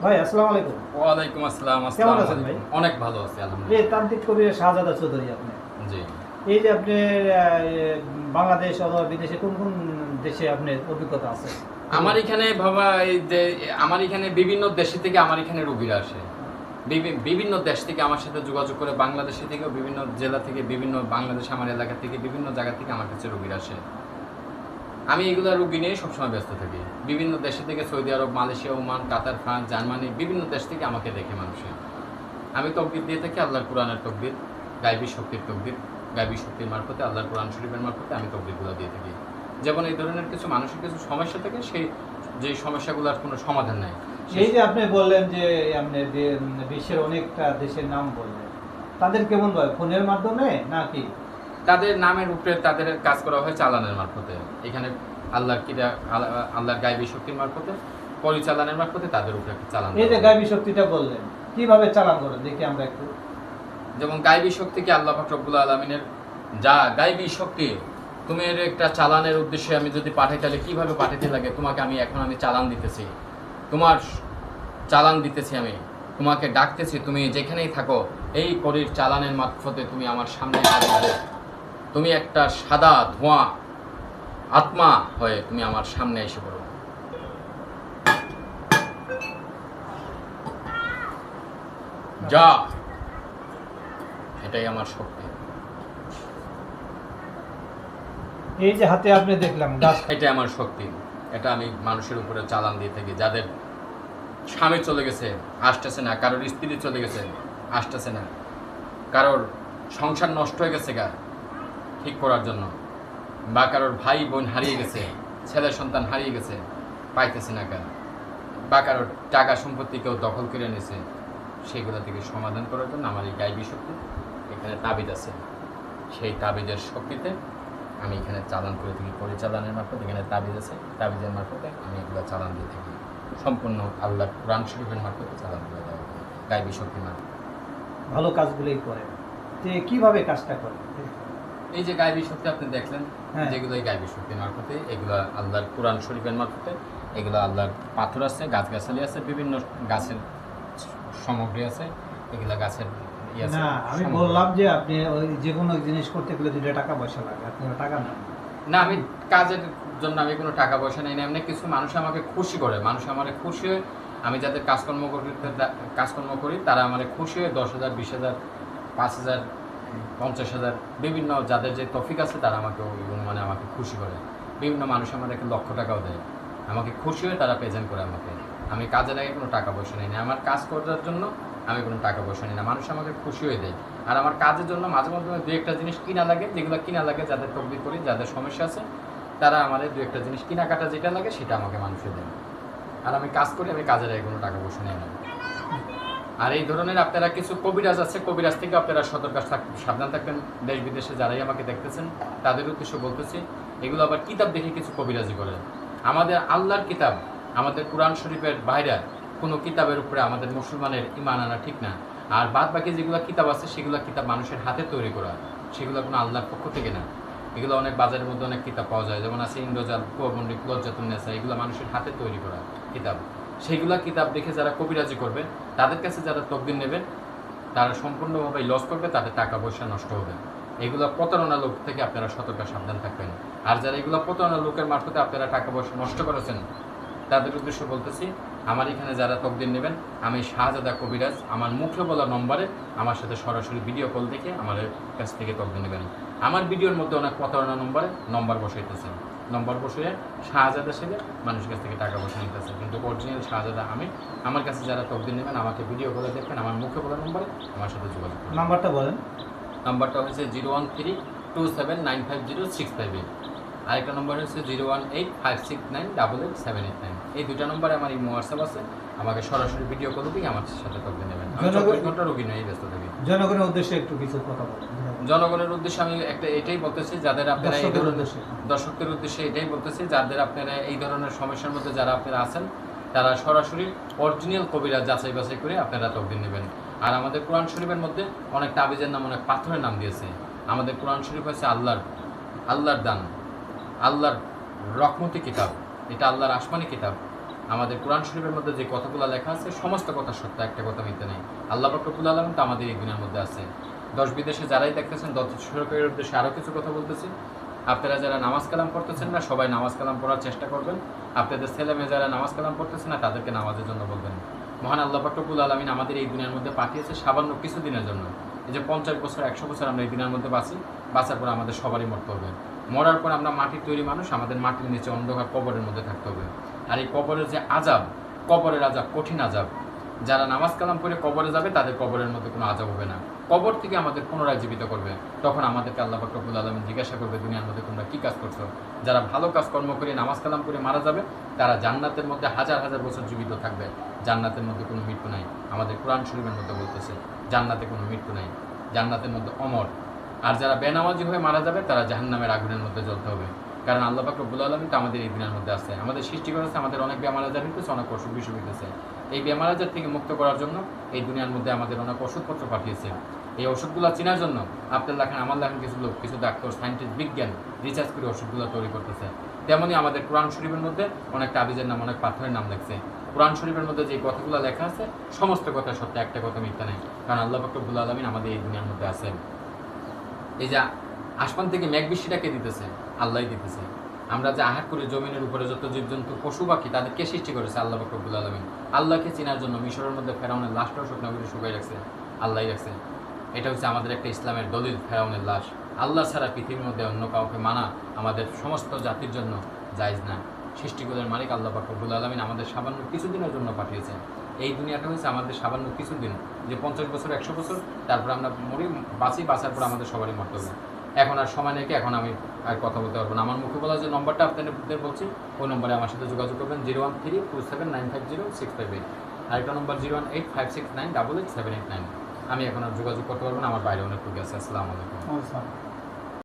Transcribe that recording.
ভাই আসসালামু আলাইকুম। ওয়ালাইকুম আসসালাম। কেমন আসসালামু আছেন ভাই? আলাইকুম। অনেক ভালো আছি আলহামদুলিল্লাহ। তান্ত্রিক কবির শাহজাদা চৌধুরী আপনি। জি। এই যে আপনি বাংলাদেশ অথবা বিদেশে কোন কোন দেশে আপনার অভিজ্ঞতা আছে? আমার এখানে বাবা এই যে আমার এখানে বিভিন্ন দেশ থেকে আমার এখানে রোগীরা আসে। বিভিন্ন দেশ থেকে আমার সাথে যোগাযোগ করে বাংলাদেশে থেকেও বিভিন্ন জেলা থেকে বিভিন্ন বাংলাদেশ আমার এলাকা থেকে বিভিন্ন জায়গা থেকে আমার কাছে রোগীরা আসে। আমি এগুলো রোগী নিয়ে সবসময় ব্যস্ত থাকি। বিভিন্ন দেশে থেকে সৌদি আরব, মালয়েশিয়া, ওমান, কাতার, ফ্রান্স, জার্মানি বিভিন্ন দেশ থেকে আমাকে দেখে মানুষে। আমি তকবির দিয়ে থাকি আল্লাহর কোরআনের তকবির, গায়বী শক্তির তকবির, গায়বী শক্তির মারফতে আল্লাহর কোরআন শরীফের মারফতে আমি তকবিরগুলো দিয়ে থাকি। যেমন এই ধরনের কিছু মানুষের কিছু সমস্যা থাকে, সেই যে সমস্যাগুলোর কোনো সমাধান নাই। এই যে আপনি বললেন যে আপনি বিশ্বের অনেকটা দেশের নাম বললেন, তাদের কেমন ভাবে ফোনের মাধ্যমে নাকি? তাদের নামের উপরে তাদের কাজ করা হয় চালানের মারফতে। এখানে আল্লাহর কিরা আল্লাহর গায়বী শক্তির মারফতে পরিচালনের মারফতে তাদের উপরে চালান। এই যে গায়বী শক্তিটা বললেন, কিভাবে চালান করেন দেখি আমরা একটু। যেমন গায়বী শক্তিকে আল্লাহ পাক রব্বুল আলামিনের যা গায়বী শক্তি, তুমি এর একটা চালানের উদ্দেশ্যে আমি যদি পাঠাই তাহলে কিভাবে পাঠাতে লাগে, তোমাকে আমি চালান দিতেছি, তোমার চালান দিতেছি, আমি তোমাকে ডাকতেছি, তুমি যেখানেই থাকো এই করির চালানের মারফতে তুমি আমার সামনে আসবে। তুমি একটা সাদা ধোঁয়া আত্মা হয়ে তুমি আমার সামনে এসে পড়ো। যা, এটাই আমার শক্তি। এই যে হাতে আপনি দেখলাম গাছ, এটাই আমার শক্তি। এটা আমি মানুষের উপরে চালান দিয়ে থাকি। যাদের স্বামী চলে গেছে, আসতেছে না, কারোর স্ত্রী চলে গেছে, আসতেছে না, কারোর সংসার নষ্ট হয়ে গেছে গা ঠিক করার জন্য, বা কারোর ভাই বোন হারিয়ে গেছে, ছেলে সন্তান হারিয়ে গেছে, পাইতেছে না গা, বা কারোর টাকা সম্পত্তি কেউ দখল করে নিয়েছে, সেগুলো থেকে সমাধান করার জন্য আমার এই গায়বী শক্তি এখানে তাবিজ আছে। সেই তাবিজের শক্তিতে আমি এখানে চালান করে থাকি। পরিচালনের মারফত এখানে তাবিজ আছে, তাবিজের মারফতে আমি এগুলো চালান দিয়ে থাকি। সম্পূর্ণ আল্লাহ কোরআন শরীফের মারফতে চালান করে দেওয়া হয় গায়বী শক্তির মারফতে। ভালো কাজগুলোই করে। যে কিভাবে কাজটা করে? এই যে গায়বী শক্তি আপনি দেখলেন, হ্যাঁ। যেগুলো এই গায়বী শক্তির মারফতে, এগুলো আল্লাহর কোরআন শরীফের মারফতে, এগুলো আল্লাহর পাথর আছে, গাছগাছালি আছে, বিভিন্ন গাছের সামগ্রী আছে, এগুলো গাছের না, আমি বললাম যে আপনি ওই যে কোনো জিনিস করতে গেলে 2 টাকা পয়সা লাগে, আপনি টাকা নেন না, আমি কাজের জন্য আমি কোনো টাকা পয়সা নেই না। এমনি কিছু মানুষ আমাকে খুশি করে, মানুষ আমার খুশি হয়ে, আমি যাদের কাজকর্ম করি তারা আমার খুশি হয়ে 10,000, 20,000, 5,000, 50,000 বিভিন্ন যাদের যে তফিক আছে তারা আমাকে মানে আমাকে খুশি করে। বিভিন্ন মানুষ আমাদেরকে লক্ষ টাকাও দেয়, আমাকে খুশি হয়ে তারা প্রেজেন্ট করে আমাকে। আমি কাজের আগে কোনো টাকা পয়সা নেই না, আমার কাজ করার জন্য আমি কোনো টাকা পয়সা নিই না, মানুষ আমাকে খুশি হয়ে দেয়। আর আমার কাজের জন্য মাঝে মধ্যে 2-1টা জিনিস কিনা লাগে, যেগুলো কিনা লাগে যাদের তকবির করি, যাদের সমস্যা আছে, তারা আমাদের 2-1টা জিনিস কেনাকাটা যেটা লাগে সেটা আমাকে মানুষে দেয়। আর আমি কাজ করি, আমি কাজের আগে কোনো টাকা পয়সা নেই না। আর এই ধরনের আপনারা কিছু কবিরাজ আছে, কবিরাজ থেকে আপনারা সাবধান থাকবেন। দেশ বিদেশে যারাই আমাকে দেখতেছেন তাদের উদ্দেশ্য বলতেছি, এগুলো আবার কিতাব দেখে কিছু কবিরাজি করে। আমাদের আল্লাহর কিতাব, আমাদের কোরআন শরীফের বাইরে কোনো কিতাবের উপরে আমাদের মুসলমানের ইমান আনা ঠিক না। আর বাদ বাকি যেগুলো কিতাব আছে সেগুলো কিতাব মানুষের হাতে তৈরি করা, সেগুলো কোনো আল্লাহর পক্ষ থেকে না। এগুলো অনেক বাজারের মধ্যে অনেক কিতাব পাওয়া যায়, যেমন আছে ইন্দ্রজাল, কুয়াপণ্ডিত, লজ্জাতুন্নেসা, এগুলো মানুষের হাতে তৈরি করা কিতাব। সেইগুলা কিতাব দেখে যারা কবিরাজি করবে, তাদের কাছে যারা তকদির নেবেন, তারা সম্পূর্ণভাবে লস করবে, তাদের টাকা পয়সা নষ্ট হবে। এগুলো প্রতারণা লোক থেকে আপনারা সতর্ক সাবধান থাকবেন। আর যারা এগুলো প্রতারণা লোকের মারফতে আপনারা টাকা পয়সা নষ্ট করেছেন, তাদের উদ্দেশ্য বলতেছি, আমার এখানে যারা তকদির নেবেন, আমি শাহজাদা কবিরাজ, আমার মুখে বলা নম্বরে আমার সাথে সরাসরি ভিডিও কল দেখে আমার কাছ থেকে তকদির নেবেন। আমার ভিডিওর মধ্যে অনেক প্রতারণা নম্বর বসাইতেছেন, নম্বর বসিয়ে শাহজাদা সেজে মানুষের কাছ থেকে টাকা পয়সা নিতেছে, কিন্তু অরিজিনাল শাহজাদা আমি। আমার কাছে যারা তকদির নেবেন আমাকে ভিডিও কলে দেখবেন, আমার মুখে বলা নম্বরে আমার সাথে যোগাযোগ করবেন। নাম্বারটা বলেন। নাম্বারটা হচ্ছে 01327950658। আরেকটা নম্বর হচ্ছে 01856988789। এই দুটা নম্বরে আমার এই হোয়াটসঅ্যাপ আছে, আমাকে সরাসরি ভিডিও কল দিয়ে আমার সাথে তকদির নেবেন। আমি 24 ঘন্টা রোগী নয়, ব্যস্ত থাকি। জনগণের উদ্দেশ্যে একটু কিছু কথা বলেন। জনগণের উদ্দেশ্যে আমি এটাই বলতেছি, যাদের আপনারা এই ধরনের দর্শকদের উদ্দেশ্যে এটাই বলতেছি, যাদের আপনারা এই ধরনের সমস্যার মধ্যে যারা আপনারা আছেন, তারা সরাসরি অরিজিনাল কবিরাজ যাচাই বাছাই করে আপনারা তকদির নেবেন। আর আমাদের কোরআন শরীফের মধ্যে অনেক তাবিজের নাম, অনেক পাথরের নাম দিয়েছে। আমাদের কোরআন শরীফ হচ্ছে আল্লাহর দান, আল্লাহর রহমতি কিতাব, এটা আল্লাহর আসমানি কিতাব। আমাদের কোরআন শরীফের মধ্যে যে কথাগুলো লেখা আছে সমস্ত কথা সত্য, একটা কথা মিথ্যে নেই। আল্লাহ পাক রব্বুল আলামিন তো আমাদের এই দুনিয়ার মধ্যে আছে। দেশ বিদেশে যারাই দেখতেছেন, দর্শকের উদ্দেশ্যে আরও কিছু কথা বলতেছি। আপনারা যারা নামাজ কালাম পড়তেছেন না, সবাই নামাজ কালাম পড়ার চেষ্টা করবেন। আপনাদের ছেলে মেয়ে যারা নামাজ কালাম পড়তেছে না, তাদেরকে নামাজের জন্য বলবেন। মহান আল্লাহ পাক রব্বুল আলামিন আমাদের এই দুনিয়ার মধ্যে পাঠিয়েছে সামান্য কিছু দিনের জন্য। এই যে 50 বছর 100 বছর আমরা এই দুনিয়ার মধ্যে বাঁচি, বাঁচার পর আমাদের সবারই মরতে হবে। মরার পর আমরা মাটির তৈরি মানুষ, আমাদের মাটির নিচে অন্ধকার কবরের মধ্যে থাকতে হবে। আর এই কবরের যে আযাব, কবরের আযাব কঠিন আযাব। যারা নামাজ কালাম করে কবরে যাবে, তাদের কবরের মধ্যে কোনো আযাব হবে না। কবর থেকে আমাদের পুনরায় জীবিত করবে। তখন আমাদেরকে আল্লাহ পাক রব্বুল আলামিন জিজ্ঞাসা করবে, দুনিয়ার মধ্যে তোমরা কী কাজ করছো? যারা ভালো কাজ কর্ম করে নামাজ কালাম করে মারা যাবে, তারা জান্নাতের মধ্যে হাজার হাজার বছর জীবিত থাকবে। জান্নাতের মধ্যে কোনো মৃত্যু নাই। আমাদের কোরআন শরীফের মধ্যে বলতেছে জান্নাতে কোনো মৃত্যু নাই, জান্নাতের মধ্যে অমর। আর যারা বেনামাজি হয়ে মারা যাবে, তারা জাহান্নামের আগুনের মধ্যে জ্বলতে হবে। কারণ আল্লাহ পাক রব্বুল আলামিন তো আমাদের এই দুনিয়ার মধ্যে আছে, আমাদের সৃষ্টি করেছে, আমাদের অনেক বেমার আজার হইতেছে, অনেক অসুখ বিসুখ হইতেছে। এই বেমার আজার থেকে মুক্ত করার জন্য এই দুনিয়ার মধ্যে আমাদের অনেক ওষুধপত্র পাঠিয়েছে। এই ওষুধগুলো চেনার জন্য আপনার লেখেন, আমার লেখেন কিছু লোক, কিছু ডাক্তার, সায়েন্টিস্ট, বিজ্ঞান রিসার্চ করে ওষুধগুলো তৈরি করতেছে। তেমনই আমাদের কোরআন শরীফের মধ্যে অনেক তাবিজের নাম, অনেক পাথরের নাম লেখছে। কোরআন শরীফের মধ্যে যে কথাগুলো লেখা আছে সমস্ত কথা সত্য, একটা কথা মিথ্যা নেই। কারণ আল্লাহ পাক রব্বুল আলামিন আমাদের এই দুনিয়ার মধ্যে আছেন। এই যে আসমান থেকে মেঘ বৃষ্টিটাকে দিতেছে, আল্লাহই দিতেছে। আমরা যে আহার করি, জমিনের উপরে যত জীবজন্তু পশু পাখি, তাদেরকে সৃষ্টি করেছে আল্লাহ পাক রব্বুল আলামিন। আল্লাহকে চেনার জন্য মিশরের মধ্যে ফেরাউনের লাশটাও শুকনো করে শুকাই রাখছে, আল্লাহই রাখছে। এটা হচ্ছে আমাদের একটা ইসলামের দলিল, ফেরাউনের লাশ। আল্লাহ ছাড়া পৃথিবীর মধ্যে অন্য কাউকে মানা আমাদের সমস্ত জাতির জন্য জায়েজ না। সৃষ্টিগুলোর মালিক আল্লাহ পাক রব্বুল আলামিন আমাদের সামান্য কিছুদিনের জন্য পাঠিয়েছে। এই দুনিয়াটা হচ্ছে আমাদের সামান্য কিছুদিন, যে 50 বছর 100 বছর, তারপর আমরা মরি, বাঁচি, বাঁচার পর আমাদের সবারই মরতে হবে। এখন আর সময় নেই, এখন আমি আর কথা বলতে পারবো না। আমার মুখে বলা যে নম্বরটা আপনাদের বলছি, ওই নম্বরে আমার সাথে যোগাযোগ করবেন 01327950658। আরেকটা নম্বর 0185698887889। আমি এখন আর যোগাযোগ করতে পারবো না, আমার বাইরে অনেক রোগী আছে। আসসালামু আলাইকুম।